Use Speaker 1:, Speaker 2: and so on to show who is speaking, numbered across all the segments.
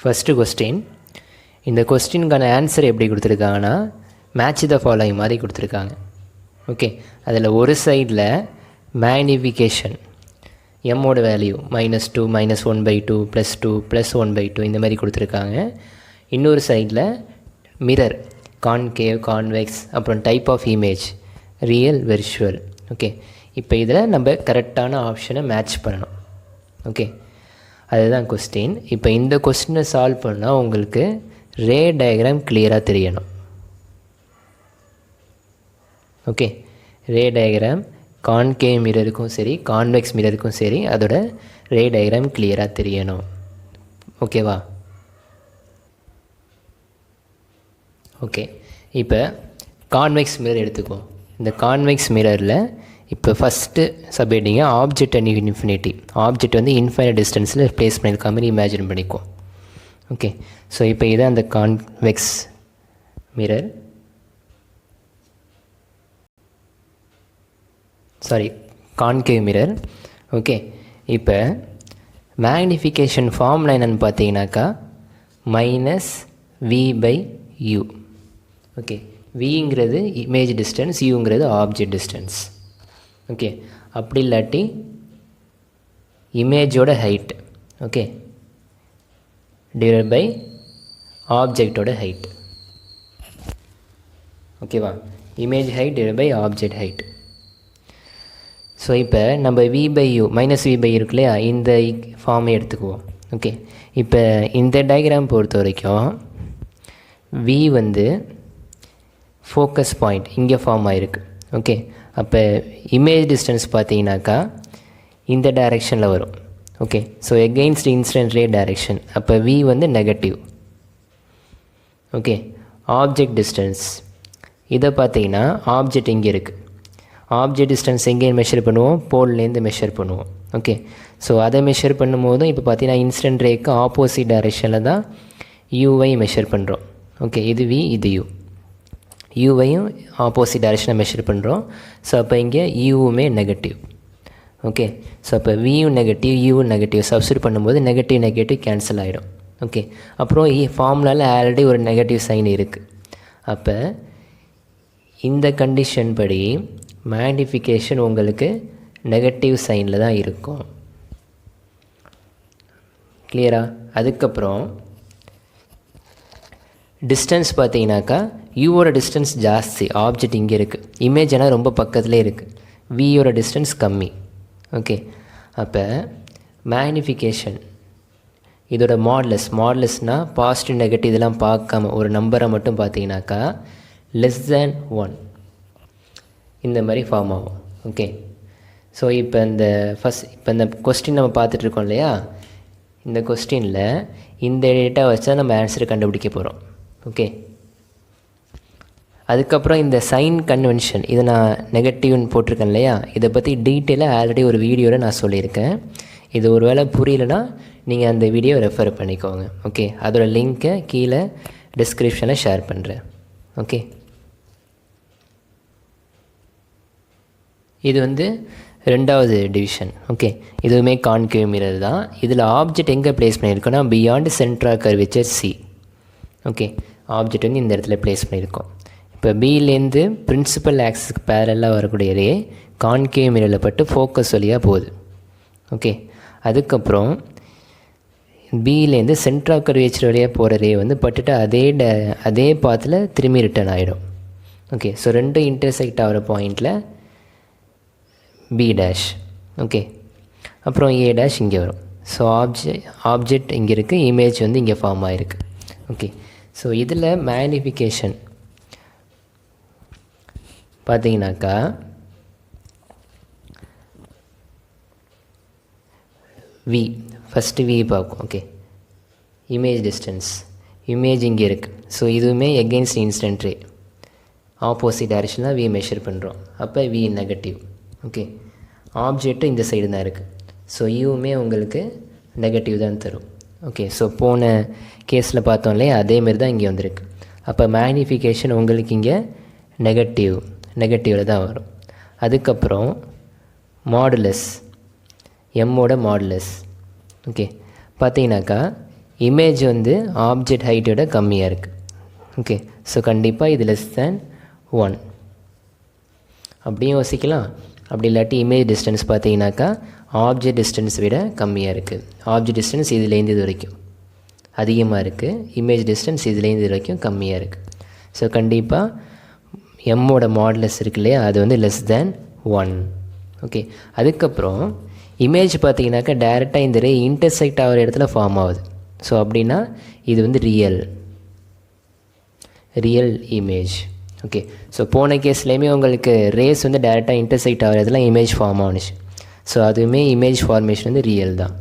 Speaker 1: First question. இந்த கொஸ்டினுக்கான answer எப்படி கொடுத்துருக்காங்கன்னா மேட்ச் த ஃபாலோயிங் மாதிரி கொடுத்துருக்காங்க. ஓகே, அதில் ஒரு சைடில் மேக்னிஃபிகேஷன் எம்மோட வேல்யூ -2 -1/2 +2 +1/2 இந்த மாதிரி கொடுத்துருக்காங்க. இன்னொரு சைடில் மிரர் கான்கேவ் கான்வெக்ஸ் அப்புறம் type of image real virtual. Okay, இப்போ இதில் நம்ம கரெக்டான ஆப்ஷனை மேட்ச் பண்ணணும். ஓகே, அதுதான் கொஸ்டின். இப்போ இந்த கொஸ்டினை சால்வ் பண்ணால் உங்களுக்கு ரே டயக்ராம் கிளியராக தெரியணும். ஓகே, ரே டயக்ராம் கான்கேவ் மிரருக்கும் சரி கான்வெக்ஸ் மிரருக்கும் சரி அதோட ரே டயக்ராம் கிளியராக தெரியணும். ஓகேவா? ஓகே, இப்போ கான்வெக்ஸ் மிரர் எடுத்துக்குவோம். இந்த கான்வெக்ஸ் மிரரில் இப்போ ஃபஸ்ட்டு சப்ஹெட்டிங்க ஆப்ஜெக்ட் அண்ட் இன்ஃபினிட்டி. ஆப்ஜெக்ட் வந்து இன்ஃபைனைட் டிஸ்டன்ஸில் ப்ளேஸ் பண்ணியிருக்க மாதிரி இமேஜின் பண்ணிக்குவோம். ஓகே, ஸோ இப்போ இதான் அந்த convex mirror, concave mirror. Okay, இப்போ மேக்னிஃபிகேஷன் ஃபார்முலா என்னென்னு பார்த்தீங்கன்னாக்கா -v/u. ஓகே, விங்கிறது இமேஜ் டிஸ்டன்ஸ், யூங்கிறது ஆப்ஜெக்ட் டிஸ்டன்ஸ். ஓகே, அப்படி இல்லாட்டி இமேஜோட ஹைட். ஓகே, டிவைட் பை ஆப்ஜெக்டோட ஹைட். ஓகேவா? Image height divide by object height. So இப்போ நம்ம v/u -v/u இருக்கு இல்லையா, இந்த ஃபார்மை எடுத்துக்குவோம். ஓகே, இப்போ இந்த டயக்ராம் பொறுத்த வரைக்கும் v வந்து ஃபோக்கஸ் பாயிண்ட் இங்கே ஃபார்ம் ஆகிருக்கு. ஓகே, அப்போ இமேஜ் டிஸ்டன்ஸ் பார்த்தீங்கன்னாக்கா இந்த டைரெக்ஷனில் வரும். Okay, so against incident ray direction. அப்போ v வந்து நெகட்டிவ். ஓகே, ஆப்ஜெக்ட் டிஸ்டன்ஸ் இதை பார்த்தீங்கன்னா ஆப்ஜெக்ட் இங்கே இருக்குது. ஆப்ஜெக்ட் டிஸ்டன்ஸ் எங்கேயும் மெஷர் பண்ணுவோம், போல்லேருந்து மெஷர் பண்ணுவோம். ஓகே, ஸோ அதை மெஷர் பண்ணும்போதும் இப்போ பார்த்தீங்கன்னா இன்சிடென்ட் ரேக்கு ஆப்போசிட் டைரெக்ஷனில் தான் யூவை மெஷர் பண்ணுறோம். ஓகே, இது v இது u. யூவையும் ஆப்போசிட் டைரெக்ஷனை மெஷர் பண்ணுறோம். ஸோ அப்போ இங்கே யூவுமே நெகட்டிவ். ஓகே, ஸோ அப்போ வியும் நெகட்டிவ் யூவும் நெகட்டிவ் சப்ஸ்டிட்யூட் பண்ணும்போது நெகட்டிவ் கேன்சல் ஆகிடும். ஓகே, அப்புறம் ஃபார்முலாவில் ஆல்ரெடி ஒரு நெகட்டிவ் சைன் இருக்குது. அப்போ இந்த கண்டிஷன் படி மேக்னிஃபிகேஷன் உங்களுக்கு நெகட்டிவ் சைனில் தான் இருக்கும். கிளியரா? அதுக்கப்புறம் டிஸ்டன்ஸ் பார்த்தீங்கன்னாக்கா யூவோட டிஸ்டன்ஸ் ஜாஸ்தி, ஆப்ஜெக்ட் இங்கே இருக்குது. இமேஜ் ஆனால் ரொம்ப பக்கத்துலேயே இருக்குது, வியோட டிஸ்டன்ஸ் கம்மி. ஓகே, அப்போ மேக்னிஃபிகேஷன் இதோட மாடலஸ்னால் பாசிட்டிவ் நெகட்டிவ் இதெல்லாம் பார்க்காம ஒரு நம்பரை மட்டும் பார்த்தீங்கன்னாக்கா <1 இந்த மாதிரி ஃபார்ம் ஆகும். ஓகே, ஸோ இப்போ இந்த கொஸ்டின் நம்ம பார்த்துட்ருக்கோம் இல்லையா, இந்த கொஸ்டினில் இந்த டேட்டா வச்சா நம்ம ஆன்சரை கண்டுபிடிக்க போகிறோம். ஓகே, அதுக்கப்புறம் இந்த சைன் கன்வென்ஷன் இதை நான் நெகட்டிவ்னு போட்டிருக்கேன் இல்லையா, இதை பற்றி டீட்டெயிலாக ஆல்ரெடி ஒரு வீடியோவில் நான் சொல்லியிருக்கேன். இது ஒரு வேளை புரியலைன்னா நீங்கள் அந்த வீடியோ ரெஃபர் பண்ணிக்கோங்க. ஓகே, அதோட லிங்க்கை கீழே டிஸ்கிரிப்ஷனில் ஷேர் பண்ணுறேன். ஓகே, இது வந்து ரெண்டாவது டிவிஷன். ஓகே, இதுவுமே கான்கேவ் மிரர் தான். இதில் ஆப்ஜெக்ட் எங்கே ப்ளேஸ் பண்ணியிருக்கோன்னா beyond centre curvature C. Okay, object வந்து இந்த இடத்துல ப்ளேஸ் பண்ணியிருக்கோம். இப்போ பிலேருந்து பிரின்சிபல் ஆக்சிஸ்க்கு பேரலாக வரக்கூடிய ரே கான்கேவ் மிரரில் பட்டு ஃபோக்கஸ் வழியாக போகுது. ஓகே, அதுக்கப்புறம் பிலேருந்து சென்ட்ரா கர்வேச்சர் வழியாக போகிற ரே வந்து பட்டுட்டு அதே பாத்தில் திரும்பி ரிட்டர்ன் ஆகிடும். ஓகே, ஸோ ரெண்டும் இன்டர்செக்ட் ஆகிற பாயிண்டில் B'. ஓகே, அப்புறம் A' இங்கே வரும். ஸோ ஆப்ஜெக்ட் இங்கே இருக்குது, இமேஜ் வந்து இங்கே ஃபார்ம் ஆகிருக்கு. ஓகே, ஸோ இதில் மேக்னிஃபிகேஷன் பார்த்தீங்கன்னாக்கா ஃபஸ்ட்டு V பார்க்கும். ஓகே, இமேஜ் டிஸ்டன்ஸ், இமேஜ் இங்கே இருக்குது. ஸோ இதுவுமே எகெயின்ஸ்ட் இன்சிடென்ட் ரே ஆப்போசிட் டைரெக்ஷனில் V மெஷர் பண்ணுறோம். அப்போ V நெகட்டிவ். ஓகே, ஆப்ஜெக்ட்டு இந்த சைடு தான் இருக்குது. ஸோ யூவுமே உங்களுக்கு நெகட்டிவ் தான் தரும். ஓகே, ஸோ போன கேஸில் பார்த்தோம் இல்லையா, அதேமாரி தான் இங்கே வந்திருக்கு. அப்போ மேக்னிஃபிகேஷன் உங்களுக்கு இங்கே நெகட்டிவில் தான் வரும். அதுக்கப்புறம் மாடுலஸ் எம்மோட மாடுலஸ். ஓகே, பார்த்தீங்கன்னாக்கா இமேஜ் வந்து ஆப்ஜெக்ட் ஹைட்டோட கம்மியாக இருக்குது. ஓகே, ஸோ கண்டிப்பாக இது லெஸ் தேன் 1 அப்படியும் யோசிக்கலாம். அப்படி இல்லாட்டி இமேஜ் டிஸ்டன்ஸ் பார்த்தீங்கன்னாக்கா ஆப்ஜெக்ட் டிஸ்டன்ஸ் விட கம்மியாக இருக்குது. ஆப்ஜெக்ட் டிஸ்டன்ஸ் இதுலேருந்து இது வரைக்கும் அதிகமாக இருக்குது, இமேஜ் டிஸ்டன்ஸ் இதுலேருந்து இது வரைக்கும் கம்மியாக இருக்குது. ஸோ கண்டிப்பாக எம்மோட மாடுலஸ் இருக்கு இல்லையா, அது வந்து லெஸ் தேன் 1. ஓகே, அதுக்கப்புறம் இமேஜ் பார்த்தீங்கன்னாக்கா டைரெக்டாக இந்த ரே இன்டர்செக்ட் ஆகிற இடத்துல ஃபார்ம் ஆகுது. ஸோ அப்படின்னா இது வந்து ரியல் இமேஜ். ஓகே, ஸோ போன கேஸ்லேயுமே உங்களுக்கு ரேஸ் வந்து டைரெக்டாக இன்டர்செக்ட் ஆகிறதுலாம் இமேஜ் ஃபார்ம் ஆகுச்சு. ஸோ அதுவுமே இமேஜ் ஃபார்மேஷன் வந்து ரியல் தான்.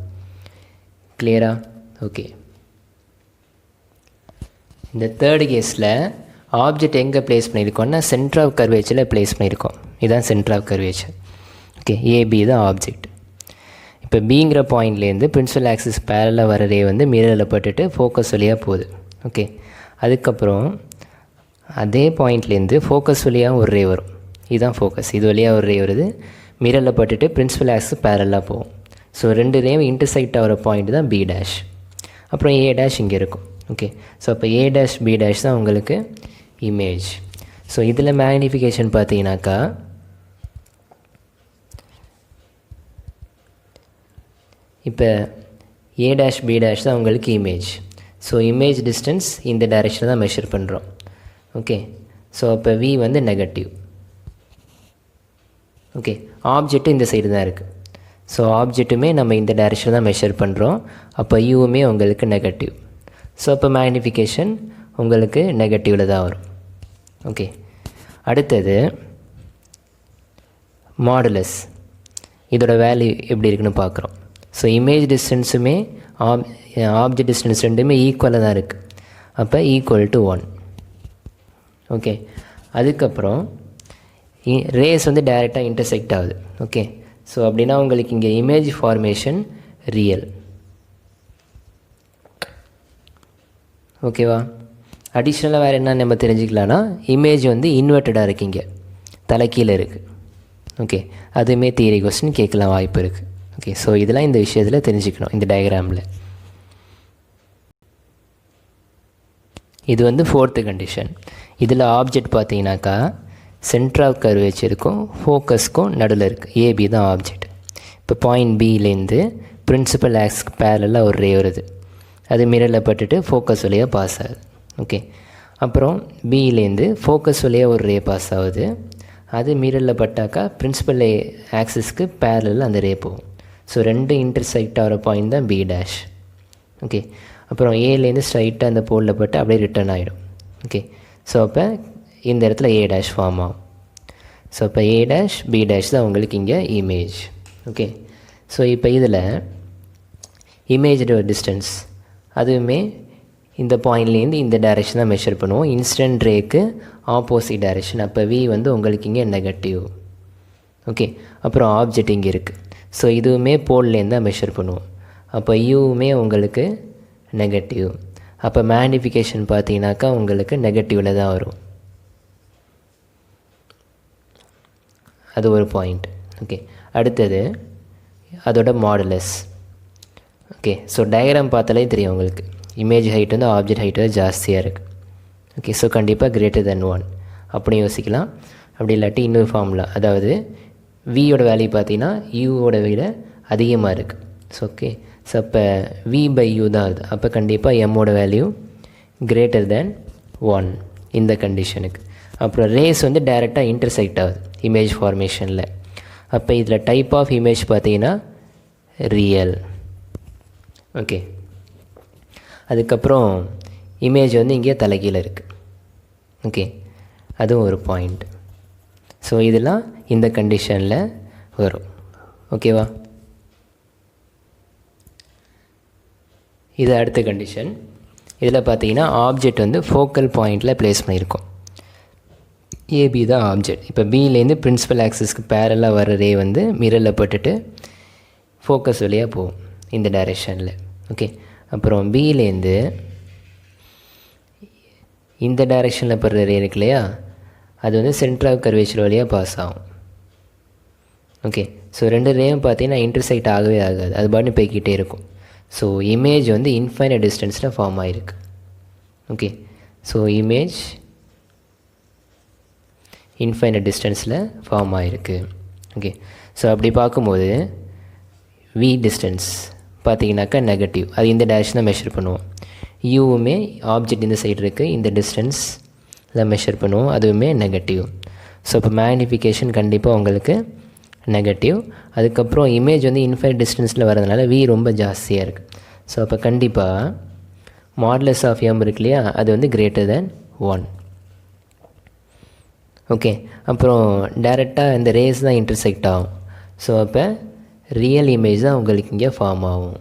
Speaker 1: கிளியரா? ஓகே, இந்த தேர்டு கேஸில் ஆப்ஜெக்ட் எங்கே ப்ளேஸ் பண்ணியிருக்கோம்னா சென்டர் ஆஃப் கர்வேச்சரில் ப்ளேஸ் பண்ணியிருக்கோம். இதுதான் centre of curvature. Okay, AB தான் ஆப்ஜெக்ட். இப்போ பிங்கிற பாயிண்ட்லேருந்து பிரின்சிபல் ஆக்சிஸ் பேரலாக வர ரே வந்து மிரரில் பட்டுட்டு ஃபோக்கஸ் வழியாக போகுது. ஓகே, அதுக்கப்புறம் அதே பாயிண்ட்லேருந்து ஃபோக்கஸ் வழியாக ஒரு ரே வரும். இதுதான் ஃபோக்கஸ். இது வழியாக ஒரு ரே வருது, மிரரில் பட்டுட்டு பிரின்சிபல் ஆக்சிஸ் பேரலாக போகும். ஸோ ரெண்டு ரேவும் இன்டர்செக்ட் ஆகிற பாயிண்ட் தான் பி டேஷ். அப்புறம் ஏ டேஷ் இங்கே இருக்கும். ஓகே, ஸோ அப்போ ஏ டேஷ் பி டேஷ் தான் உங்களுக்கு இமேஜ். ஸோ இதில் மேக்னிஃபிகேஷன் பார்த்தீங்கன்னாக்கா இப்போ ஏ டேஷ் பி டேஷ் தான் உங்களுக்கு இமேஜ். ஸோ இமேஜ் டிஸ்டன்ஸ் இந்த டைரெக்ஷனில் தான் மெஷர் பண்ணுறோம். ஓகே, ஸோ அப்போ வி வந்து நெகட்டிவ். ஓகே, ஆப்ஜெக்ட்டு இந்த சைடு தான் இருக்குது. ஸோ ஆப்ஜெக்ட்டுமே நம்ம இந்த டைரெக்ஷனில் தான் மெஷர் பண்ணுறோம். அப்போ யூவுமே உங்களுக்கு நெகட்டிவ். ஸோ அப்போ மேக்னிஃபிகேஷன் உங்களுக்கு நெகட்டிவில் தான் வரும். ஓகே, அடுத்தது மாடுலஸ். இதோட வேல்யூ எப்படி இருக்குன்னு பார்க்குறோம். ஸோ இமேஜ் டிஸ்டன்ஸுமே ஆப்ஜெக்ட் டிஸ்டன்ஸ் ரெண்டுமே ஈக்குவலாக தான் இருக்குது. அப்போ ஈக்குவல் டு 1. ஓகே, அதுக்கப்புறம் ரேஸ் வந்து டைரெக்டாக இன்டர்செக்ட் ஆகுது. ஓகே, ஸோ அப்படின்னா உங்களுக்கு இங்கே இமேஜ் ஃபார்மேஷன் ரியல். ஓகேவா? அடிஷ்னலாக வேறு என்ன நம்ம தெரிஞ்சுக்கலான்னா இமேஜ் வந்து இன்வெர்ட்டடாக இருக்குங்க, தலைக்கீழே இருக்குது. ஓகே, அதுவுமே தியரி கொஸ்டின் கேட்கலாம் வாய்ப்பு இருக்குது. ஓகே, ஸோ இதெல்லாம் இந்த விஷயத்தில் தெரிஞ்சுக்கணும் இந்த டயக்ராமில். இது வந்து ஃபோர்த்து கண்டிஷன். இதில் ஆப்ஜெக்ட் பார்த்தீங்கன்னாக்கா சென்டர் ஆஃப் கர்வேச்சருக்கும் ஃபோக்கஸ்க்கும் நடுவில் இருக்குது. ஏபி தான் ஆப்ஜெக்ட். இப்போ பாயிண்ட் பியிலேருந்து பிரின்சிபல் ஆக்ஸ்க்கு பேரலாக ஒரு ரே வருது, அது மிரரில் பட்டுட்டு ஃபோக்கஸ் வழியாக பாஸ் ஆகுது. ஓகே, அப்புறம் பியிலேருந்து ஃபோக்கஸ் வழியாக ஒரு ரே பாஸ் ஆகுது, அது மிரரில் பட்டாக்கா பிரின்சிபல் ஆக்சிஸ்க்கு பேரலில் அந்த ரே போகும். ஸோ ரெண்டு இன்டர்செக்ட் ஆகிற பாயிண்ட் தான் பி டேஷ். ஓகே, அப்புறம் ஏலேருந்து ஸ்ட்ரைட்டாக அந்த போலில் பட்டு அப்படியே ரிட்டர்ன் ஆகிடும். ஓகே, ஸோ அப்போ இந்த இடத்துல ஏ டேஷ் ஃபார்ம் ஆகும். ஸோ அப்போ ஏ டேஷ் பி டேஷ் தான் உங்களுக்கு இங்கே இமேஜ். ஓகே, ஸோ இப்போ இதில் இமேஜோட டிஸ்டன்ஸ் அதுவுமே இந்த பாயிண்ட்லேருந்து இந்த டைரெக்ஷன் தான் மெஷர் பண்ணுவோம். இன்சிடென்ட் ரேக்கு ஆப்போசிட் டைரெக்ஷன். அப்போ வி வந்து உங்களுக்கு இங்கே நெகட்டிவ். ஓகே, அப்புறம் ஆப்ஜெக்ட் இங்கே இருக்குது. ஸோ இதுவுமே போல்லேருந்து தான் மெஷர் பண்ணுவோம். அப்போ யூவுமே உங்களுக்கு நெகட்டிவ். அப்போ மேக்னிஃபிகேஷன் பார்த்தீங்கன்னாக்கா உங்களுக்கு நெகட்டிவில் தான் வரும். அது ஒரு பாயிண்ட். ஓகே, அடுத்தது அதோட மாடுலஸ். ஓகே, ஸோ டயக்ராம் பார்த்தாலே தெரியும் உங்களுக்கு இமேஜ் ஹைட் வந்து ஆப்ஜெக்ட் ஹைட் வந்து ஜாஸ்தியாக இருக்குது. ஓகே, ஸோ கண்டிப்பாக கிரேட்டர் தென் 1 அப்படி யோசிக்கலாம். அப்படி இல்லாட்டி இன்னொரு ஃபார்முலா, அதாவது வியோட வேல்யூ பார்த்தீங்கன்னா யூவோட விட அதிகமாக இருக்குது. ஸோ ஓகே, ஸோ அப்போ வி பை யூ தான் ஆகுது. அப்போ கண்டிப்பாக எம்மோட வேல்யூ கிரேட்டர் தேன் 1 இந்த கண்டிஷனுக்கு. அப்புறம் ரேஸ் வந்து டைரெக்டாக இன்டர்செக்ட் ஆகுது இமேஜ் ஃபார்மேஷனில். அப்போ இதில் டைப் ஆஃப் இமேஜ் பார்த்தீங்கன்னா ரியல். ஓகே, அதுக்கப்புறம் இமேஜ் வந்து இங்கே தலைகீழ இருக்குது. ஓகே, அதுவும் ஒரு பாயிண்ட். ஸோ இதெல்லாம் இந்த கண்டிஷனில் வரும். ஓகேவா? இது அடுத்த கண்டிஷன். இதில் பார்த்தீங்கன்னா ஆப்ஜெக்ட் வந்து ஃபோக்கல் பாயிண்டில் ப்ளேஸ் பண்ணியிருக்கோம். ஏபி தான் ஆப்ஜெக்ட். இப்போ பியிலேருந்து பிரின்சிபல் ஆக்சிஸ்க்கு பேரலாக வர ரே வந்து மிரரில் பட்டுட்டு ஃபோக்கஸ் வழியாக போகும் இந்த டைரெக்ஷனில். ஓகே, அப்புறம் பியிலேருந்து இந்த டைரெக்ஷனில் படுற ரே இருக்கு இல்லையா, அது வந்து சென்டர் ஆஃப் கர்வேச்சர் வழியாக பாஸ் ஆகும். ஓகே, ஸோ ரெண்டு ரேயும் பார்த்தீங்கன்னா இன்டர்செக்ட் ஆகவே ஆகாது, அது பாட்டு போய்கிட்டே இருக்கும். ஸோ இமேஜ் வந்து இன்ஃபைனைட் டிஸ்டன்ஸில் ஃபார்ம் ஆகிருக்கு. ஓகே, ஸோ இமேஜ் இன்ஃபைனைட் டிஸ்டன்ஸில் ஃபார்ம் ஆகிருக்கு. ஓகே, ஸோ அப்படி பார்க்கும்போது வி டிஸ்டன்ஸ் பார்த்தீங்கன்னாக்கா நெகட்டிவ், அது இந்த டைரக்ஷன் தான் மெஷர் பண்ணுவோம். யூவுமே ஆப்ஜெக்ட் இந்த சைடு இருக்குது, இந்த டிஸ்டன்ஸில் மெஷர் பண்ணுவோம், அதுவுமே நெகட்டிவ். ஸோ இப்போ மேக்னிஃபிகேஷன் கண்டிப்பாக உங்களுக்கு நெகட்டிவ். அதுக்கப்புறம் இமேஜ் வந்து இன்ஃபைனைட் டிஸ்டன்ஸில் வரதுனால வி ரொம்ப ஜாஸ்தியாக இருக்குது. ஸோ அப்போ கண்டிப்பாக மாடுலஸ் ஆஃப் எம் இருக்கு இல்லையா, அது வந்து கிரேட்டர் தேன் 1. ஓகே, அப்புறம் டைரெக்டாக இந்த ரேஸ் தான் இன்டர்செக்ட் ஆகும். ஸோ அப்போ ரியல் இமேஜ் தான் உங்களுக்கு இங்கே ஃபார்ம் ஆகும்.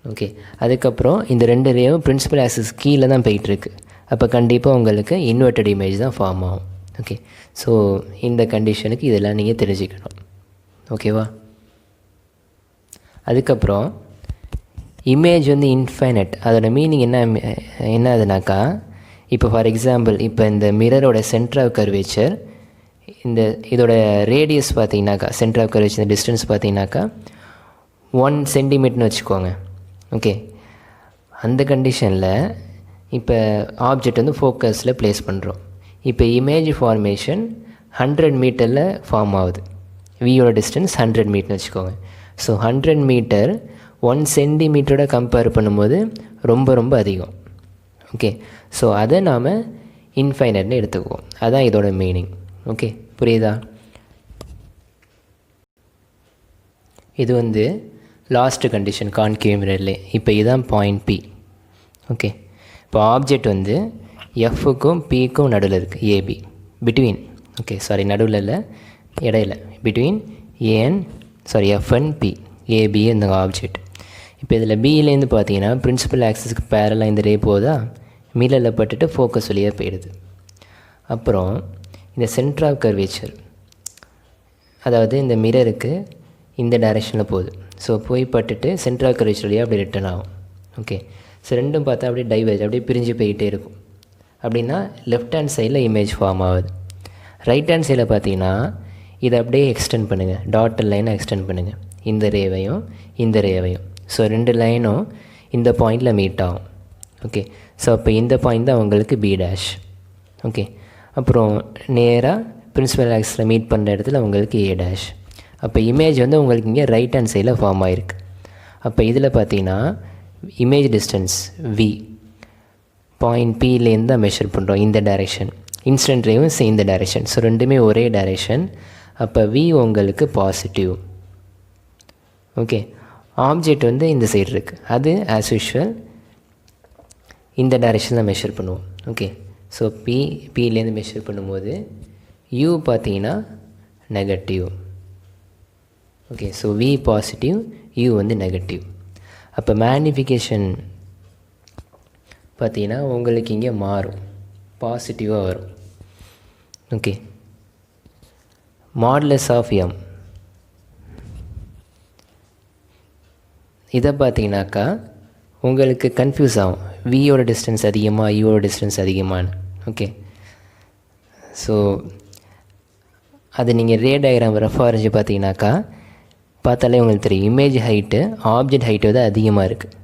Speaker 1: ஓகே, அதுக்கப்புறம் இந்த 2 ரேவும் பிரின்சிபல் ஆக்சிஸ் கீழே தான் போயிட்டுருக்கு. அப்போ கண்டிப்பாக உங்களுக்கு இன்வெர்டட் இமேஜ் தான் ஃபார்ம் ஆகும். ஓகே, ஸோ இந்த கண்டிஷனுக்கு இதெல்லாம் நீங்கள் தெரிஞ்சுக்கணும். ஓகேவா? அதுக்கப்புறம் இமேஜ் வந்து இன்ஃபைனட், அதோடய மீனிங் என்ன ஆகுதுனாக்கா, இப்போ ஃபார் எக்ஸாம்பிள் இப்போ இந்த மிரரோட சென்டர் ஆஃப் கர்வேச்சர், இதோட ரேடியஸ் பார்த்தீங்கன்னாக்கா, சென்டர் ஆஃப் கர்வேச்சர் இந்த டிஸ்டன்ஸ் பார்த்தீங்கன்னாக்கா 1 சென்டிமீட்டர்னு வச்சுக்கோங்க. ஓகே, அந்த கண்டிஷனில் இப்போ ஆப்ஜெக்ட் வந்து ஃபோக்கஸில் ப்ளேஸ் பண்ணுறோம். இப்போ இமேஜ் ஃபார்மேஷன் 100 மீட்டரில் ஃபார்ம் ஆகுது. வியோட டிஸ்டன்ஸ் 100 மீட்டர்னு வச்சுக்கோங்க. ஸோ 100 மீட்டர் 1 சென்டிமீட்டரோட கம்பேர் பண்ணும்போது ரொம்ப ரொம்ப அதிகம். ஓகே, ஸோ அதை நாம் இன்ஃபைனட்னு எடுத்துக்குவோம். அதுதான் இதோட மீனிங். ஓகே, புரியுதா? இது வந்து லாஸ்ட் கண்டிஷன் கான்கேவ் மிரர்லே. இப்போ இதுதான் பாயிண்ட் பி. ஓகே, இப்போ ஆப்ஜெக்ட் வந்து எஃப்க்கும் பிக்கும் நடுவில் இருக்குது, ஏபி பிட்வீன். ஓகே, சாரி நடுவில் இல்லை, இடையில, between F and P, AB இந்த ஆப்ஜெக்ட். இப்போ இதில் பியிலேருந்து பார்த்தீங்கன்னா பிரின்சிபல் ஆக்சிஸ்க்கு பேரலாக இந்த ரே போதா, மிரரில் பட்டுட்டு ஃபோக்கஸ் வழியாக போயிடுது. அப்புறம் இந்த சென்டர் ஆஃப் கர்வேச்சர், அதாவது இந்த மிரருக்கு இந்த டைரெக்ஷனில் போகுது. ஸோ போய் பட்டுட்டு சென்டர் ஆஃப் கர்வேச்சர் வழியாக அப்படி ரிட்டர்ன் ஆகும். ஓகே, ஸோ ரெண்டும் பார்த்தா அப்படியே டைவர்ஜ், அப்படியே பிரிஞ்சு போய்கிட்டே இருக்கும். அப்படின்னா லெஃப்ட் ஹேண்ட் சைடில் இமேஜ் ஃபார்ம் ஆகுது. ரைட் ஹேண்ட் சைடில் பார்த்தீங்கன்னா இதை அப்படியே எக்ஸ்டெண்ட் பண்ணுங்கள், டாட்டல் லைனை எக்ஸ்டெண்ட் பண்ணுங்கள், இந்த ரேவையும் இந்த ரேவையும். ஸோ 2 லைனும் இந்த பாயிண்டில் மீட் ஆகும். ஓகே, ஸோ அப்போ இந்த பாயிண்ட் தான் உங்களுக்கு பி டேஷ். ஓகே, அப்புறம் நேராக பிரின்சிபல் ஆக்சிஸில் மீட் பண்ணுற இடத்துல உங்களுக்கு ஏ டேஷ். அப்போ இமேஜ் வந்து உங்களுக்கு இங்கே ரைட் ஹேண்ட் சைடில் ஃபார்ம் ஆகிருக்கு. அப்போ இதில் பார்த்தீங்கன்னா இமேஜ் டிஸ்டன்ஸ் வி பாயிண்ட் பிலேருந்து தான் மெஷர் பண்ணுறோம், இந்த டைரெக்ஷன். இன்சிடென்ட் ரேவும் இந்த டைரெக்ஷன். ஸோ ரெண்டுமே ஒரே டைரெக்ஷன். அப்போ வி உங்களுக்கு பாசிட்டிவ். ஓகே, ஆப்ஜெக்ட் வந்து இந்த சைடு இருக்குது, அது ஆஸ் யூஷுவல் இந்த டைரெக்ஷனில் மெஷர் பண்ணுவோம். ஓகே, ஸோ பிலேருந்து மெஷர் பண்ணும்போது யூ பார்த்தீங்கன்னா negative. Okay, so we positive, you வந்து நெகட்டிவ். அப்போ மேக்னிஃபிகேஷன் பார்த்தீங்கன்னா உங்களுக்கு இங்கே மாறும், பாசிட்டிவாக வரும். ஓகே, மாடுலஸ் ஆஃப் எம் இதை பார்த்தீங்கன்னாக்கா உங்களுக்கு கன்ஃபியூஸ் ஆகும், வியோட டிஸ்டன்ஸ் அதிகமாக யூவோட டிஸ்டன்ஸ் அதிகமானு. ஓகே, ஸோ அது நீங்கள் ரே டயக்ராம் ரஃபாக வரைஞ்சி பார்த்தீங்கன்னாக்கா பார்த்தாலே உங்களுக்கு தெரியும், இமேஜ் ஹைட்டு ஆப்ஜெக்ட் ஹைட்டு வந்து அதிகமாக இருக்குது.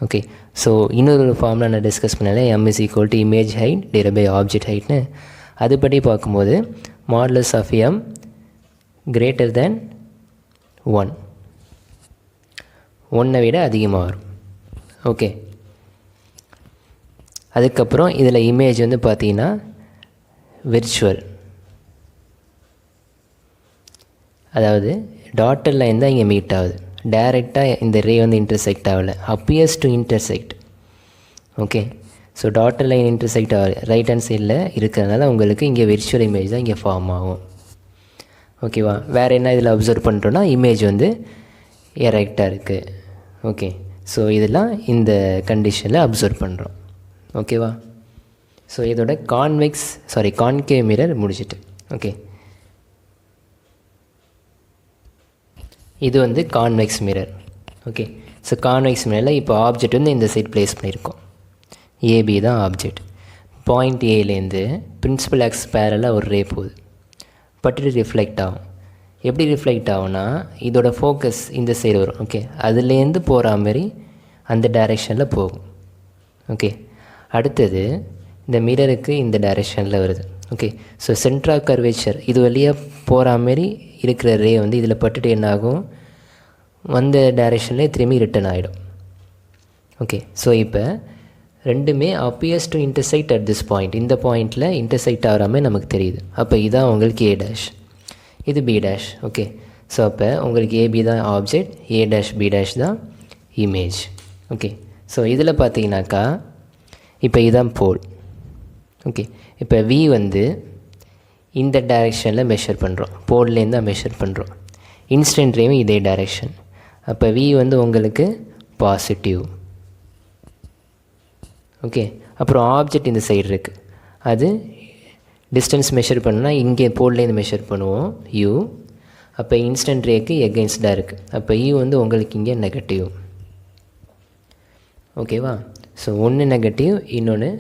Speaker 1: ஓகே, ஸோ இன்னொரு ஃபார்முலா நான் டிஸ்கஸ் பண்ணல, M is equal to image height divided by object ஹைட்னு. அதுபடி பார்க்கும்போது modulus of M greater than 1 விட அதிகமாக வரும். ஓகே, அதுக்கப்புறம் இதில் இமேஜ் வந்து பார்த்தீங்கன்னா விர்ச்சுவல், அதாவது டாட்டர் லைன் தான் இங்கே மீட் ஆகுது, டைரெக்டாக இந்த ரே வந்து இன்டர்செக்ட் ஆகலை, appears to intersect. Okay, so daughter line intersect ஆகலை, ரைட் ஹேண்ட் சைடில் இருக்கிறதுனால உங்களுக்கு இங்கே விர்ச்சுவல் இமேஜ் தான் இங்கே ஃபார்ம் ஆகும். ஓகேவா? வேறு என்ன இதில் அப்சர்வ் பண்ணுறோன்னா இமேஜ் வந்து எரெக்டாக இருக்குது. ஓகே, ஸோ இதெல்லாம் இந்த கண்டிஷனில் அப்சர்வ் பண்ணுறோம். ஓகேவா? ஸோ இதோட கான்கேவ் மிரர் முடிச்சிட்டு. ஓகே, இது வந்து convex mirror. Okay, so convex மிரரில் இப்போ ஆப்ஜெக்ட் வந்து இந்த சைட் ப்ளேஸ் பண்ணியிருக்கோம், ஏபி தான் ஆப்ஜெக்ட். பாயிண்ட் ஏலேருந்து பிரின்சிபல் ஆக்ஸ் பேரலாக ஒரு ரே போகுது, பட்டுட்டு ரிஃப்ளெக்ட் ஆகும். எப்படி ரிஃப்ளெக்ட் ஆகும்னா இதோட ஃபோக்கஸ் இந்த சைடு வரும். ஓகே, அதுலேருந்து போகிற மாதிரி அந்த டைரெக்ஷனில் போகும். ஓகே, அடுத்தது இந்த மிரருக்கு இந்த டைரெக்ஷனில் வருது. Okay, so centre of curvature இது வழியாக போகிற மாதிரி இருக்கிற ரே வந்து இதில் பட்டுட்டு என்ன ஆகும், வந்த டைரெக்ஷன்லேயே திரும்பி ரிட்டன் ஆகிடும். ஓகே, ஸோ இப்போ ரெண்டுமே appears to intersect at this point. இந்த பாயிண்டில் இன்டர்செக்ட் ஆகிற மாதிரி நமக்கு தெரியுது. அப்போ இதான் உங்களுக்கு A டேஷ், இது B டேஷ். ஓகே, ஸோ அப்போ உங்களுக்கு AB தான் object, A dash B dash தான் இமேஜ். ஓகே, ஸோ இதில் பார்த்தீங்கன்னாக்கா இப்போ இதுதான் போல். ஓகே, இப்போ V வந்து இந்த டைரெக்ஷனில் மெஷர் பண்ணுறோம், போல்லேருந்து தான் மெஷர் பண்ணுறோம். இன்ஸ்டன்ட் ரேவும் இதே டைரெக்ஷன். அப்போ V வந்து உங்களுக்கு பாசிட்டிவ். ஓகே, அப்புறம் ஆப்ஜெக்ட் இந்த சைடு இருக்குது, அது டிஸ்டன்ஸ் மெஷர் பண்ணால் இங்கே போல்லேருந்து மெஷர் பண்ணுவோம் U. அப்போ இன்ஸ்டன்ட் ரேக்கு எகென்ஸ்டாக இருக்குது. அப்போ U வந்து உங்களுக்கு இங்கே நெகட்டிவ். ஓகேவா? ஸோ ஒன்று நெகட்டிவ், இன்னொன்று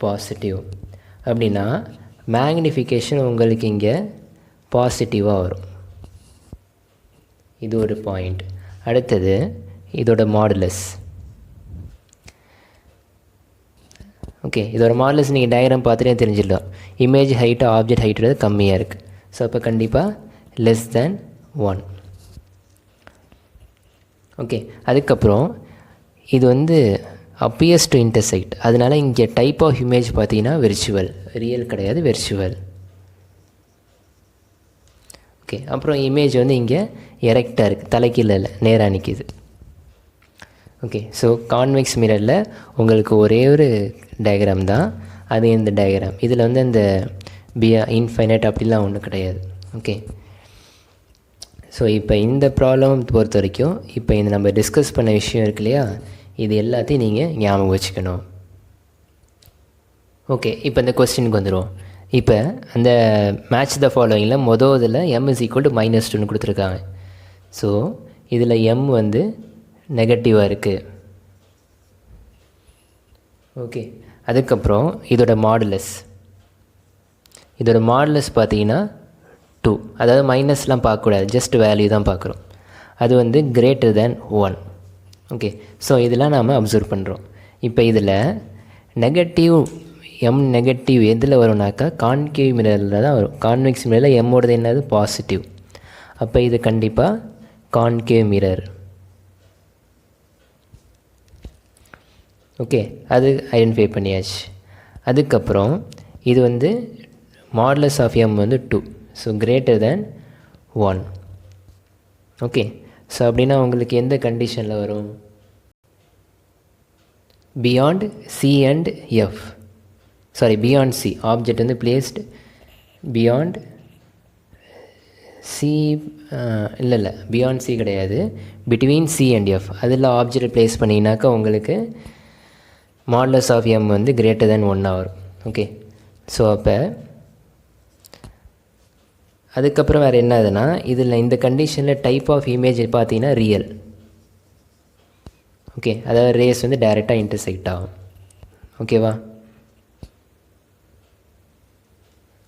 Speaker 1: பாசிட்டிவ். அப்படின்னா மேக்னிஃபிகேஷன் உங்களுக்கு இங்கே பாசிட்டிவாக வரும். இது ஒரு பாயிண்ட். அடுத்தது இதோட மாடுலஸ். ஓகே, இதோட மாடுலஸ் நீங்கள் டயக்ராம் பார்த்துட்டே தெரிஞ்சிடலாம். இமேஜ் ஹைட்டு ஆப்ஜெக்ட் ஹைட்டோட கம்மியாக இருக்குது. ஸோ அப்போ கண்டிப்பாக லெஸ் தேன் 1. ஓகே, அதுக்கப்புறம் இது வந்து appears to intersect. அதனால் இங்கே டைப் ஆஃப் இமேஜ் பார்த்தீங்கன்னா வெர்ச்சுவல், ரியல் கிடையாது, வெர்ச்சுவல். ஓகே, அப்புறம் இமேஜ் வந்து இங்கே எரெக்டாக இருக்குது, தலைக்கீழ இல்லை, நேராக நிற்கிது. ஓகே, ஸோ கான்வெக்ஸ் மிரரில் உங்களுக்கு ஒரே ஒரு டயக்ராம் தான், அது இந்த டயக்ராம். இதில் வந்து இந்த இன்ஃபைனைட் அப்படிலாம் ஒன்றும் கிடையாது. ஓகே, ஸோ இப்போ இந்த ப்ராப்ளம் பொறுத்த வரைக்கும் இப்போ இந்த நம்ம டிஸ்கஸ் பண்ண விஷயம் இருக்கு இல்லையா, இது எல்லாத்தையும் நீங்கள் ஞாபகம் வச்சுக்கணும். ஓகே, இப்போ இந்த கொஸ்டினுக்கு வந்துடுவோம். இப்போ அந்த மேட்ச் த ஃபாலோயிங்கில் இதில் m is equal to -2 கொடுத்துருக்காங்க. ஸோ இதில் m வந்து நெகட்டிவாக இருக்குது. ஓகே, அதுக்கப்புறம் இதோட மாடுலஸ் பார்த்தீங்கன்னா 2. அதாவது மைனஸ்லாம் பார்க்கக்கூடாது, ஜஸ்ட் வேல்யூ தான் பார்க்குறோம். அது வந்து greater than 1. ஓகே, ஸோ இதெல்லாம் நாம் அப்சர்வ் பண்ணுறோம். இப்போ இதில் நெகட்டிவ் நெகட்டிவ் எதில் வரும்னாக்கா கான்கேவ் மிரரில் தான் வரும். கான்வெக்ஸ் மிரரில் எம்மோடது என்னது பாசிட்டிவ். அப்போ இது கண்டிப்பாக கான்கேவ் மிரர். ஓகே, அது ஐடென்டிஃபை பண்ணியாச்சு. அதுக்கப்புறம் இது வந்து மாடுலஸ் ஆஃப் m வந்து 2. So greater than 1. Okay, so அப்படின்னா உங்களுக்கு எந்த கண்டிஷனில் வரும்? Beyond C and F. Sorry, beyond C. Object வந்து பிளேஸ்டு பியாண்ட் C. இல்லை பியாண்ட் C கிடையாது, பிட்வீன் C அண்ட் F. அதில் ஆப்ஜெக்ட் ப்ளேஸ் பண்ணிங்கனாக்கா உங்களுக்கு மாடுலஸ் ஆஃப் m வந்து கிரேட்டர் தேன் 1 வரும். ஓகே, ஸோ அப்போ அதுக்கப்புறம் வேறு என்ன ஆகுதுன்னா, இதில் இந்த கண்டிஷனில் டைப் ஆஃப் இமேஜ் பார்த்தீங்கன்னா ரியல். ஓகே, அதாவது ரேஸ் வந்து டைரெக்டாக இன்டர்செக்ட் ஆகும். ஓகேவா?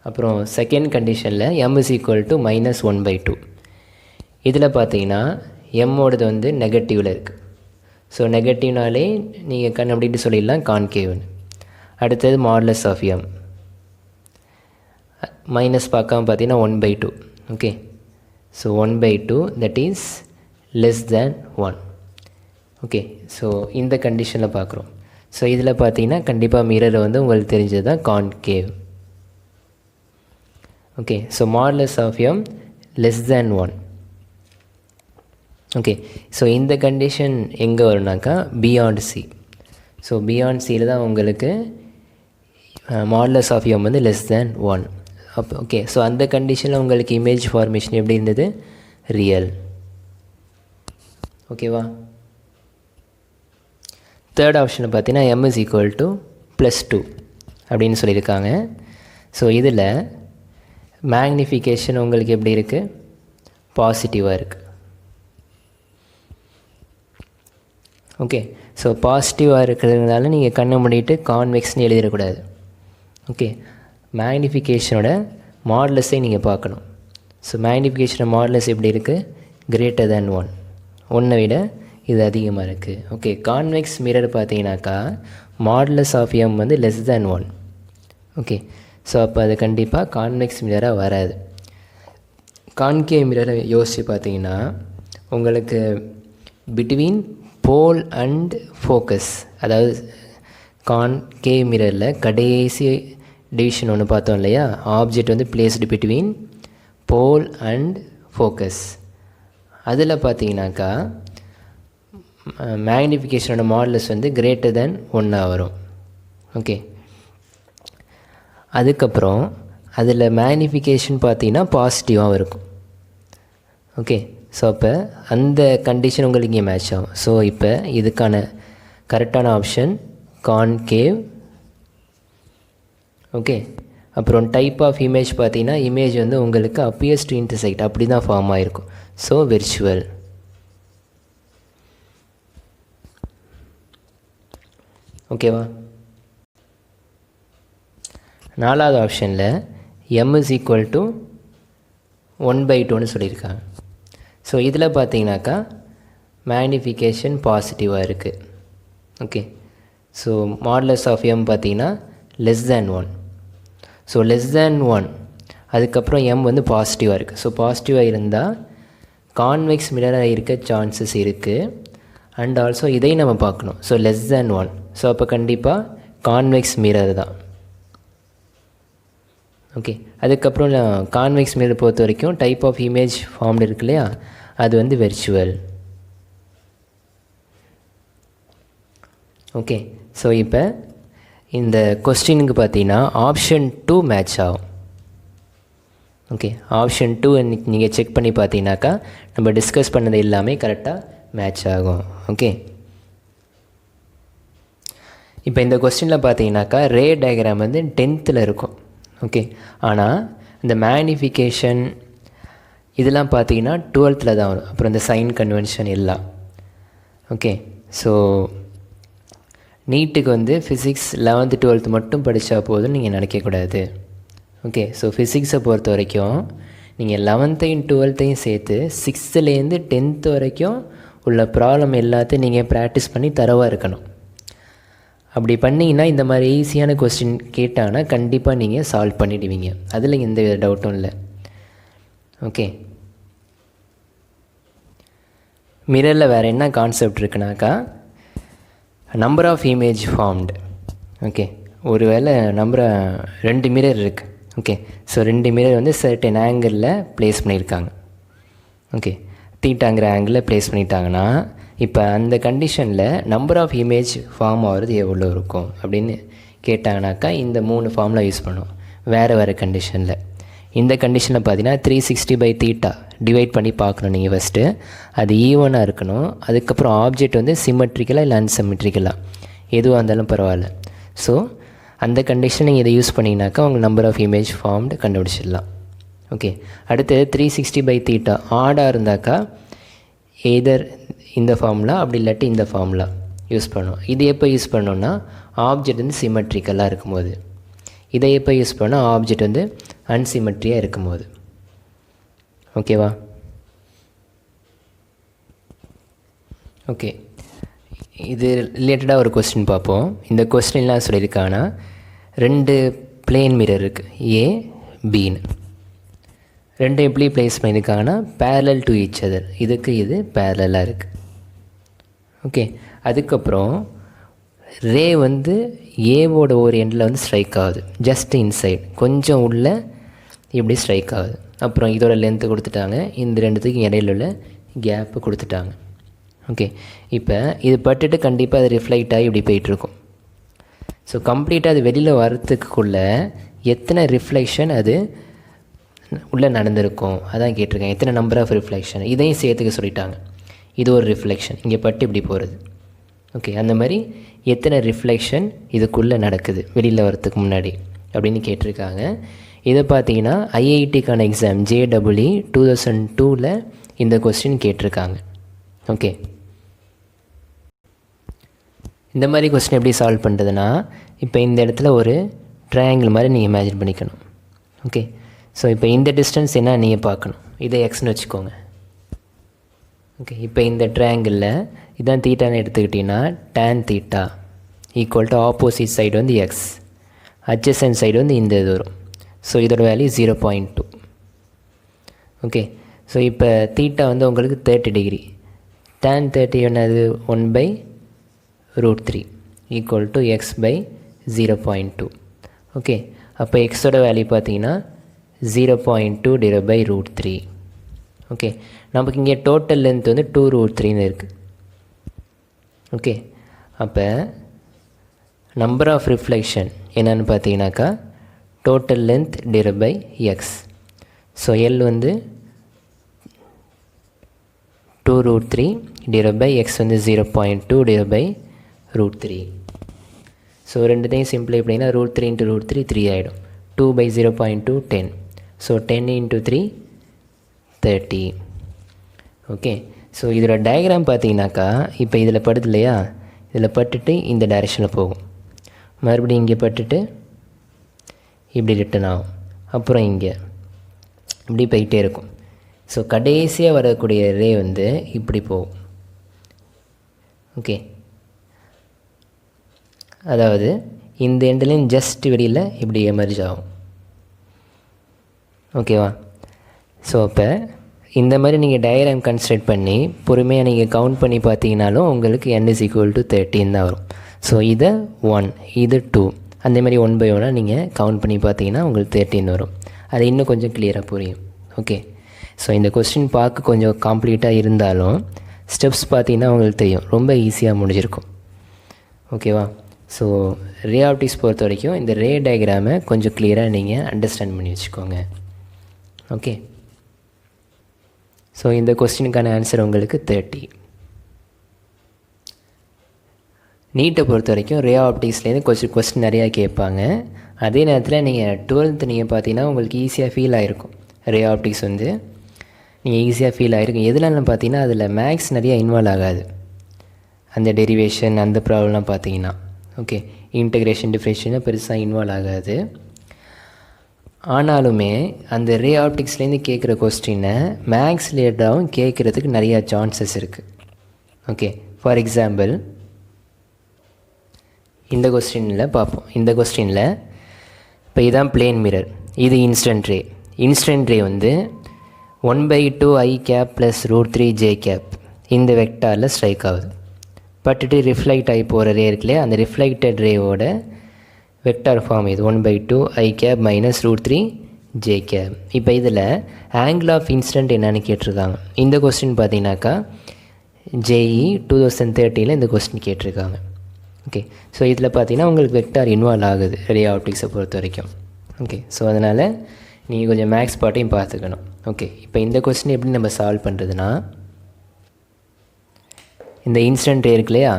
Speaker 1: அப்புறம் செகண்ட் கண்டிஷனில் m is equal to -1/2. இதில் பார்த்தீங்கன்னா எம்மோடது வந்து நெகட்டிவில் இருக்குது. ஸோ நெகட்டிவ்னாலே நீங்கள் கண்டுபிடிட்டு சொல்லிடலாம் கான்கேவ்னு. அடுத்தது மாடுலஸ் ஆஃப் m மைனஸ் பார்க்காம பார்த்தீங்கன்னா 1/2. Okay, so 1/2 that is less than 1. Okay, so இந்த கண்டிஷனில் பார்க்குறோம். ஸோ இதில் பார்த்தீங்கன்னா கண்டிப்பாக மிரர் வந்து உங்களுக்கு தெரிஞ்சது தான் concave. Okay, so modulus of m less than 1. Okay, so இந்த கண்டிஷன் எங்கே வரும்னாக்கா பியாண்ட் C. ஸோ பியாண்ட் Cயில் தான் உங்களுக்கு மாடுலஸ் ஆஃப் m வந்து லெஸ் தேன் 1. அப்போ ஓகே, ஸோ அந்த கண்டிஷனில் உங்களுக்கு இமேஜ் ஃபார்மேஷன் எப்படி இருந்தது? ரியல். ஓகேவா? தேர்ட் ஆப்ஷனில் பார்த்தீங்கன்னா m is equal to +2 அப்படின்னு சொல்லியிருக்காங்க. ஸோ இதில் மேக்னிஃபிகேஷன் உங்களுக்கு எப்படி இருக்குது? பாசிட்டிவாக இருக்குது. ஓகே, ஸோ பாசிட்டிவாக இருக்கிறதுனால நீங்கள் கண்ணை மூடிட்டு கான்வெக்ஸ்னு எழுதிடக்கூடாது. ஓகே, மேக்னிஃபிகேஷனோட மாடுலஸை நீங்கள் பார்க்கணும். ஸோ மேக்னிஃபிகேஷன் மாடுலஸ் எப்படி இருக்குது, கிரேட்டர் தேன் 1, 1 விட இது அதிகமாக இருக்குது. ஓகே, கான்வெக்ஸ் மிரர் பார்த்தீங்கன்னாக்கா மாடுலஸ் ஆஃப் எம் வந்து லெஸ் தேன் 1. ஓகே, ஸோ அப்போ அது கண்டிப்பாக கான்வெக்ஸ் மிரராக வராது. கான்கேவ் மிரரை யோசித்து பார்த்தீங்கன்னா உங்களுக்கு பிட்வீன் போல் அண்ட் ஃபோக்கஸ், அதாவது கான்கேவ் மிரரில் கடைசி டிவிஷன் ஒன்று பார்த்தோம் இல்லையா, ஆப்ஜெக்ட் வந்து placed between pole and focus. அதில் பார்த்தீங்கன்னாக்கா மேக்னிஃபிகேஷனோட மாடுலஸ் வந்து கிரேட்டர் தென் 1 வரும். ஓகே, அதுக்கப்புறம் அதில் மேக்னிஃபிகேஷன் பார்த்தீங்கன்னா பாசிட்டிவாகவும் இருக்கும். ஓகே, ஸோ அப்போ அந்த கண்டிஷன் உங்களுக்கு இங்கே மேட்ச் ஆகும். ஸோ இப்போ இதுக்கான கரெக்டான ஆப்ஷன் கான்கேவ். ஓகே, அப்புறம் டைப் ஆஃப் இமேஜ் பார்த்தீங்கன்னா இமேஜ் வந்து உங்களுக்கு அப்பியர்ஸ் டு இன்டர்செக்ட் அப்படி தான் ஃபார்ம் ஆகிருக்கும். So virtual. ஓகேவா? 4வது ஆப்ஷனில் m is equal to 1/2ன்னு சொல்லியிருக்காங்க. ஸோ இதில் பார்த்தீங்கன்னாக்கா மேக்னிஃபிகேஷன் பாசிட்டிவாக இருக்குது. Okay, so modulus of m பார்த்தீங்கன்னா less than 1. So less than 1 அதுக்கப்புறம் m வந்து பாசிட்டிவாக இருக்குது. ஸோ பாசிட்டிவாக இருந்தால் கான்வெக்ஸ் மிரராக இருக்க சான்சஸ் இருக்குது. அண்ட் ஆல்சோ இதையும் நம்ம பார்க்கணும். ஸோ லெஸ் தேன் 1, ஸோ அப்போ கண்டிப்பாக கான்வெக்ஸ் மிரர் தான். ஓகே, அதுக்கப்புறம் கான்வெக்ஸ் மிரர் பொறுத்த வரைக்கும் டைப் ஆஃப் இமேஜ் ஃபார்ம்டு இருக்கு இல்லையா, அது வந்து வெர்ச்சுவல். ஓகே, ஸோ இப்போ இந்த கொஸ்டினுக்கு பார்த்தீங்கன்னா ஆப்ஷன் 2 மேட்ச் ஆகும். ஓகே, ஆப்ஷன் 2 நீங்கள் செக் பண்ணி பார்த்தீங்கன்னாக்கா நம்ம டிஸ்கஸ் பண்ணது எல்லாமே கரெக்டாக மேட்ச் ஆகும். ஓகே, இப்போ இந்த கொஸ்டினில் பார்த்தீங்கன்னாக்கா ரே டயக்ராம் வந்து 10th இருக்கும். ஓகே, ஆனால் இந்த மேக்னிஃபிகேஷன் இதெல்லாம் பார்த்தீங்கன்னா 12th தான் வரும். அப்புறம் இந்த சைன் கன்வென்ஷன் எல்லாம். ஓகே, ஸோ நீட்டுக்கு வந்து ஃபிசிக்ஸ் 11th 12th மட்டும் படித்தா போதும்னு நீங்கள் நினைக்கக்கூடாது. ஓகே, ஸோ ஃபிசிக்ஸை பொறுத்த வரைக்கும் நீங்கள் 11th 12th சேர்த்து 6th 10th வரைக்கும் உள்ள ப்ராப்ளம் எல்லாத்தையும் நீங்கள் ப்ராக்டிஸ் பண்ணி தரவாக இருக்கணும். அப்படி பண்ணிங்கன்னா இந்த மாதிரி ஈஸியான கொஸ்டின் கேட்டாங்கன்னா கண்டிப்பாக நீங்கள் சால்வ் பண்ணிடுவீங்க. அதில் எந்த டவுட்டும் இல்லை. ஓகே, மிரரில் வேறு என்ன கான்செப்ட் இருக்குனாக்கா number of image formed. Okay, ஒரு வேளை 2 மிரர் இருக்குது. ஓகே, ஸோ 2 மிரர் வந்து சர்டன் ஆங்கிளில் ப்ளேஸ் பண்ணியிருக்காங்க. ஓகே, தீட்டாங்கிற ஆங்கிளில் ப்ளேஸ் பண்ணிட்டாங்கன்னா இப்போ அந்த கண்டிஷனில் நம்பர் ஆஃப் இமேஜ் ஃபார்ம் ஆகிறது எவ்வளோ இருக்கும் அப்படின்னு கேட்டாங்கனாக்கா இந்த 3 ஃபார்மில் யூஸ் பண்ணுவோம் வேறு கண்டிஷனில். இந்த கண்டிஷனில் பார்த்தீங்கன்னா 360/θ டிவைட் பண்ணி பார்க்கணும் நீங்கள் ஃபஸ்ட்டு. அது ஈவனாக இருக்கணும். அதுக்கப்புறம் ஆப்ஜெக்ட் வந்து சிமெட்ரிக்கலாக இல்லை அன்சிமெட்ரிக்கலாக எதுவாக இருந்தாலும் பரவாயில்ல. ஸோ அந்த கண்டிஷன் நீங்கள் இதை யூஸ் பண்ணிங்கனாக்கா உங்கள் நம்பர் ஆஃப் இமேஜ் ஃபார்ம்டு கண்டுபிடிச்சிடலாம். ஓகே, அடுத்து 360/θ ஆடாக இருந்தாக்கா எதர் இந்த ஃபார்முலா அப்படி இல்லாட்டி இந்த ஃபார்முலா யூஸ் பண்ணுவோம். இது எப்போ யூஸ் பண்ணோன்னா ஆப்ஜெக்ட் வந்து சிமெட்ரிக்கலாக இருக்கும்போது. இதை எப்போ யூஸ் பண்ணால் ஆப்ஜெக்ட் வந்து அன்சிமெட்ரியாக இருக்கும்போது. ஓகேவா? ஓகே, இது ரிலேட்டடாக ஒரு கொஸ்டின் பார்ப்போம். இந்த கொஸ்டின்லாம் சொல்லியிருக்காங்கன்னா 2 பிளேன் மிரர் இருக்குது ஏ பின்னு. 2 எப்படி ப்ளேஸ் பண்ணியிருக்காங்கன்னா பேரலல் டு ஈச் அதர். இதுக்கு இது பேரலாக இருக்குது. ஓகே, அதுக்கப்புறம் ரே வந்து ஏவோட ஒரு எண்டில் வந்து ஸ்ட்ரைக் ஆகுது. ஜஸ்ட் இன்சைட் கொஞ்சம் உள்ள இப்படி ஸ்ட்ரைக் ஆகுது. அப்புறம் இதோட லென்த்து கொடுத்துட்டாங்க. இந்த 2த்துக்கும் இடையில உள்ள கேப்பு கொடுத்துட்டாங்க. ஓகே, இப்போ இது பட்டுட்டு கண்டிப்பாக அது ரிஃப்ளெக்ட் ஆகி இப்படி போயிட்டுருக்கும். ஸோ கம்ப்ளீட்டாக அது வெளியில் வரத்துக்குள்ளே எத்தனை ரிஃப்ளெக்ஷன் அது உள்ளே நடந்திருக்கும் அதான் கேட்டிருக்கேன். எத்தனை நம்பர் ஆஃப் ரிஃப்ளெக்ஷன் இதையும் சேர்த்துக்க சொல்லிட்டாங்க. இது ஒரு ரிஃப்ளெக்ஷன் இங்கே பட்டு இப்படி போகிறது. ஓகே, அந்த மாதிரி எத்தனை ரிஃப்ளெக்ஷன் இதுக்குள்ளே நடக்குது வெளியில் வரத்துக்கு முன்னாடி அப்படின்னு கேட்டிருக்காங்க. இதை பார்த்தீங்கன்னா ஐஐடிக்கான எக்ஸாம் JEE 2002 இந்த கொஸ்டின் கேட்டிருக்காங்க. ஓகே, இந்த மாதிரி கொஸ்டின் எப்படி சால்வ் பண்ணுறதுன்னா இப்போ இந்த இடத்துல ஒரு ட்ரையாங்கிள் மாதிரி நீங்கள் இமேஜின் பண்ணிக்கணும். ஓகே, ஸோ இப்போ இந்த டிஸ்டன்ஸ் என்ன நீங்கள் பார்க்கணும், இதை எக்ஸ்னு வச்சுக்கோங்க. ஓகே, இப்போ இந்த ட்ரையாங்கிளில் இதான் தீட்டான்னு எடுத்துக்கிட்டிங்கன்னா tan theta equal to opposite side வந்து எக்ஸ், அட்ஜசன்ட் சைடு வந்து இந்த இது வரும். ஸோ இதோட வேல்யூ 0.2. ஓகே, ஸோ இப்போ தீட்டா வந்து உங்களுக்கு 30 டிகிரி, tan 30 என்னது 1/√3 equal to X by 0.2. Okay, அப்போ எக்ஸோட வேல்யூ பார்த்தீங்கன்னா 0.2 டிவைட் பை √3. ஓகே, நமக்கு இங்கே டோட்டல் லென்த் வந்து 2√3ன்னு இருக்குது. ஓகே, அப்போ நம்பர் ஆஃப் ரிஃப்ளெக்ஷன் என்னென்னு பார்த்தீங்கன்னாக்கா total length divide by X. So L வந்து 2√3 டிவைட் பை எக்ஸ் வந்து 0.2 டிவைட் பை √3. ஸோ ரெண்டுத்தையும் சிம்பிளை பண்ணிங்கன்னா √3 × √3 3 ஆகிடும். 2/0.2 10. ஸோ 10 × 3 30. ஓகே, ஸோ இதோட டயக்ராம் பார்த்தீங்கன்னாக்கா இப்போ இதில் படுது இல்லையா, இதில் பட்டுட்டு இந்த டைரெக்ஷனில் போகும், மறுபடியும் இங்கே பட்டுட்டு இப்படி ரிட்டன் ஆகும், அப்புறம் இங்கே இப்படி போயிட்டே இருக்கும். ஸோ கடைசியாக வரக்கூடிய ரே வந்து இப்படி போகும். ஓகே, அதாவது இந்த எண்ட்லேயும் ஜஸ்ட் வெளியில் இப்படி எமர்ஜ் ஆகும். ஓகேவா? ஸோ அப்போ இந்த மாதிரி நீங்கள் டயக்ராம் கன்ஸ்ட்ரக்ட் பண்ணி பொறுமையாக நீங்கள் கவுண்ட் பண்ணி பார்த்தீங்கனாலும் உங்களுக்கு n = 13 தான் வரும். ஸோ இதை 1, இது 2, அந்த மாதிரி 1/1 நீங்கள் கவுண்ட் பண்ணி பார்த்தீங்கன்னா உங்களுக்கு 13 வரும். அது இன்னும் கொஞ்சம் கிளியராக புரியும். ஓகே, ஸோ இந்த கொஸ்டின் பார்க்க கொஞ்சம் காம்ப்ளீட்டாக இருந்தாலும் ஸ்டெப்ஸ் பார்த்தீங்கன்னா உங்களுக்கு தெரியும், ரொம்ப ஈஸியாக முடிஞ்சிருக்கும். ஓகேவா? ஸோ ரே ஆப்டிக்ஸ் பொறுத்த வரைக்கும் இந்த ரே டயக்ராமை கொஞ்சம் கிளியராக நீங்கள் அண்டர்ஸ்டாண்ட் பண்ணி வச்சுக்கோங்க. ஓகே, ஸோ இந்த கொஸ்டினுக்கான ஆன்சர் உங்களுக்கு 30. நீட்டை பொறுத்த வரைக்கும் ரே ஆப்டிக்ஸ்லேருந்து கொஸ்டின் நிறையா கேட்பாங்க. அதே நேரத்தில் நீங்கள் 12th நீங்கள் பார்த்தீங்கன்னா உங்களுக்கு ஈஸியாக ஃபீல் ஆகிருக்கும். ரே ஆப்டிக்ஸ் வந்து நீங்கள் ஈஸியாக ஃபீல் ஆகிருக்கும். எதுனாலும் பார்த்தீங்கன்னா அதில் மேக்ஸ் நிறையா இன்வால்வ் ஆகாது. அந்த டெரிவேஷன் அந்த ப்ராப்ளம்லாம் பார்த்தீங்கன்னா ஓகே, இன்டெக்ரேஷன் டிஃப்ரென்ஷியேஷன் பெருசாக இன்வால்வ் ஆகாது. ஆனாலுமே அந்த ரே ஆப்டிக்ஸ்லேருந்து கேட்குற கொஸ்டினை மேக்ஸ் ரிலேட்டடாகவும் கேட்குறதுக்கு நிறையா சான்சஸ் இருக்குது. ஓகே, ஃபார் எக்ஸாம்பிள் இந்த கொஸ்டினில் பார்ப்போம். இந்த கொஸ்டினில் இப்போ இதுதான் பிளேன் மிரர், இது இன்ஸ்டன்ட் ரே. இன்ஸ்டன்ட் ரே வந்து 1/2 i + √3j இந்த வெக்டாரில் ஸ்ட்ரைக் ஆகுது. பட்டுட்டு ரிஃப்ளெக்ட் ஆகி போகிற ரே இருக்குல்லையே, அந்த ரிஃப்ளெக்டட் ரேவோட வெக்டார் ஃபார்ம் இது 1/2 i - √3j. இப்போ இதில் ஆங்கிள் ஆஃப் இன்ஸ்டன்ட் என்னன்னு கேட்டிருக்காங்க. இந்த கொஸ்டின் பார்த்தீங்கன்னாக்கா JE 2013 இந்த கொஸ்டின் கேட்டிருக்காங்க. ஓகே, ஸோ இதில் பார்த்தீங்கன்னா உங்களுக்கு வெக்டார் இன்வால்வ் ஆகுது ரே ஆப்டிக்ஸை பொறுத்த வரைக்கும். ஓகே, ஸோ அதனால் நீங்கள் கொஞ்சம் மேக்ஸ் பார்ட்டையும் பார்த்துக்கணும். ஓகே, இப்போ இந்த கொஸ்டின் எப்படி நம்ம சால்வ் பண்ணுறதுனா, இந்த இன்ஸ்டன்ட் ரே இருக்கு இல்லையா,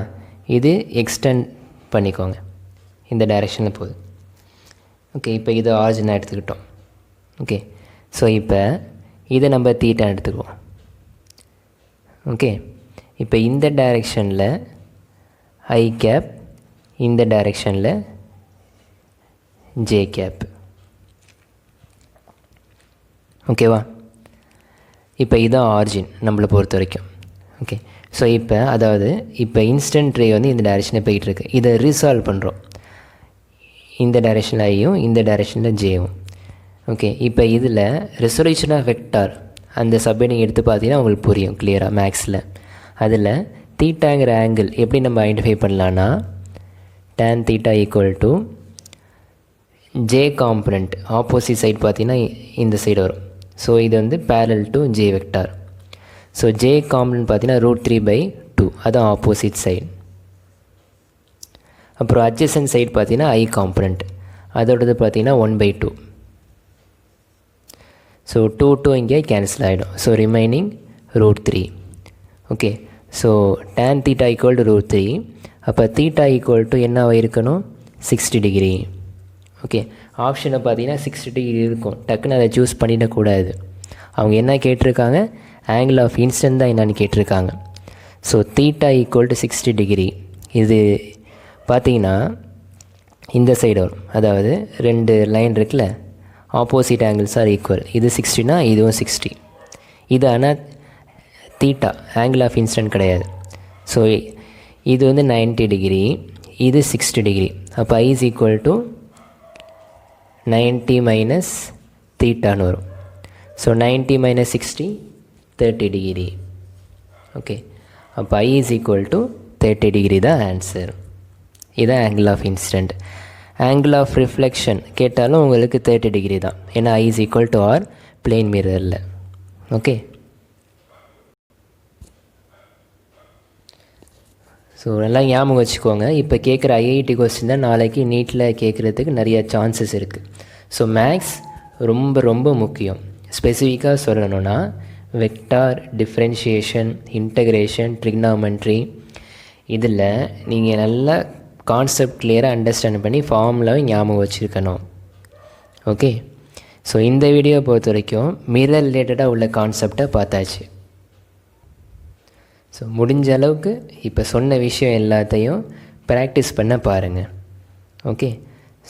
Speaker 1: இது எக்ஸ்டெண்ட் பண்ணிக்கோங்க, இந்த டைரெக்ஷனில் போகுது. ஓகே, இப்போ இதை ஆரிஜினாக எடுத்துக்கிட்டோம். ஓகே, ஸோ இப்போ இதை நம்ம தீட்டான்னு எடுத்துக்குவோம். ஓகே, இப்போ இந்த டைரெக்ஷனில் i கேப், இந்த டைரெக்ஷனில் j கேப். ஓகேவா? இப்போ இதுதான் ஆரிஜின் நம்மளை பொறுத்த வரைக்கும். ஓகே, ஸோ இப்போ அதாவது இப்போ இன்ஸ்டன்ட் ரே வந்து இந்த டைரெக்ஷனில் போயிட்டுருக்கு. இதை ரீசால்வ் பண்ணுறோம், இந்த டைரெக்ஷனில் ஐயும் இந்த டைரெக்ஷனில் ஜேவும். ஓகே, இப்போ இதில் ரெசல்யூஷன் ஆஃப் வெக்டார் அந்த சப்ஹெட்டிங் எடுத்து பார்த்தீங்கன்னா உங்களுக்கு புரியும் கிளியராக மேக்ஸில். அதில் தீட்டாங்கிற ஆங்கிள் எப்படி நம்ம ஐடென்டிஃபை பண்ணலான்னா tan θ = j component, opposite side பார்த்தீங்கன்னா இந்த சைடு வரும். ஸோ இது வந்து parallel to j vector. So j component பார்த்தீங்கன்னா √3/2, அதுதான் ஆப்போசிட் சைடு. அப்புறம் அட்ஜசன்ட் சைடு பார்த்தீங்கன்னா i காம்பனண்ட், அதோடது பார்த்தீங்கன்னா 1/2. ஸோ 2 இங்கே கேன்சல் ஆகிடும். So remaining √3. Okay, so tan θ = √3. அப்போ θ என்னவா இருக்கணும், 60 டிகிரி. ஓகே, ஆப்ஷனை பார்த்தீங்கன்னா 60 டிகிரி இருக்கும். டக்குன்னு அதை சூஸ் பண்ணிடக்கூடாது. அவங்க என்ன கேட்டிருக்காங்க, ஆங்கிள் ஆஃப் இன்ஸ்டன்ட் தான் என்னன்னு கேட்டிருக்காங்க. So θ = 60 degree. இது பார்த்தீங்கன்னா இந்த சைடு வரும், அதாவது 2 லைன் இருக்குல்ல, ஆப்போசிட் ஆங்கிள்ஸ் ஆர் ஈக்குவல். இது 60னா இதுவும் 60. இது ஆனால் தீட்டா ஆங்கிள் ஆஃப் இன்சிடென்ட் கிடையாது. ஸோ இது வந்து 90 டிகிரி, இது 60 டிகிரி. அப்போ I is equal to 90 minus தீட்டான்னு வரும். So 90 minus 60 30 degree. ஓகே, அப்போ I is equal to 30 degree தான் ஆன்சர். இதுதான் angle of incident. Angle of reflection கேட்டாலும் உங்களுக்கு 30 டிகிரி தான், ஏன்னா I is equal to R plane மிரரில். ஓகே, ஸோ நல்லா ஞாபகம் வச்சுக்கோங்க. இப்போ கேட்குற ஐஐடி கொஸ்டின் தான் நாளைக்கு நீட்டில் கேட்குறதுக்கு நிறைய சான்சஸ் இருக்குது. ஸோ மேக்ஸ் ரொம்ப ரொம்ப முக்கியம். ஸ்பெசிஃபிக்காக சொல்லணுன்னா வெக்டார், டிஃப்ரென்ஷியேஷன், இன்டகிரேஷன், ட்ரிக்னாமெண்ட்ரி, இதில் நீங்கள் நல்லா கான்செப்ட் கிளியராக அண்டர்ஸ்டாண்ட் பண்ணி ஃபார்முலாவை ஞாபகம் வச்சுருக்கணும். ஓகே, ஸோ இந்த வீடியோ பொறுத்த வரைக்கும் மிரர் ரிலேட்டடாக உள்ள கான்செப்டை பார்த்தாச்சு. ஸோ முடிஞ்ச அளவுக்கு இப்போ சொன்ன விஷயம் எல்லாத்தையும் ப்ராக்டிஸ் பண்ண பாருங்கள். ஓகே,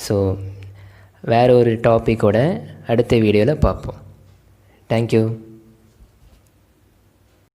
Speaker 1: ஸோ வேறு ஒரு டாப்பிக்கோட அடுத்த வீடியோவில் பார்ப்போம். தேங்க்யூ.